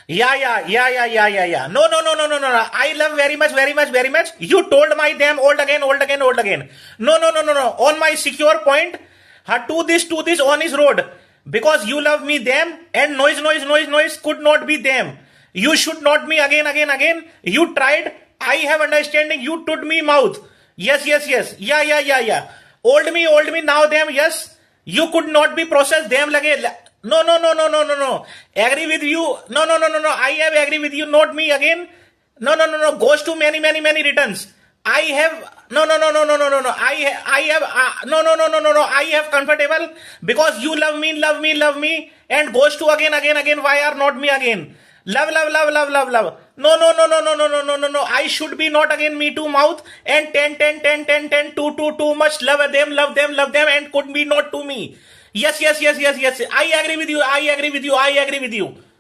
Yeah. No. I love very much, very much, very much. You told my damn old again. No. On my secure point, to this on his road. Because you love me damn and noise could not be damn. You should not me again. You tried. I have understanding. You told me mouth. Yes. Yeah. Old me now damn yes. You could not be processed damn lage. No. Agree with you. No. I have agree with you, not me again. No. Goes to many returns. I have no. I have no. I have comfortable because you love me, and goes to again. Why are not me again? Love. No. I should be not again me too mouth and 10 too much love them and could be not to me. Yes. I agree with you.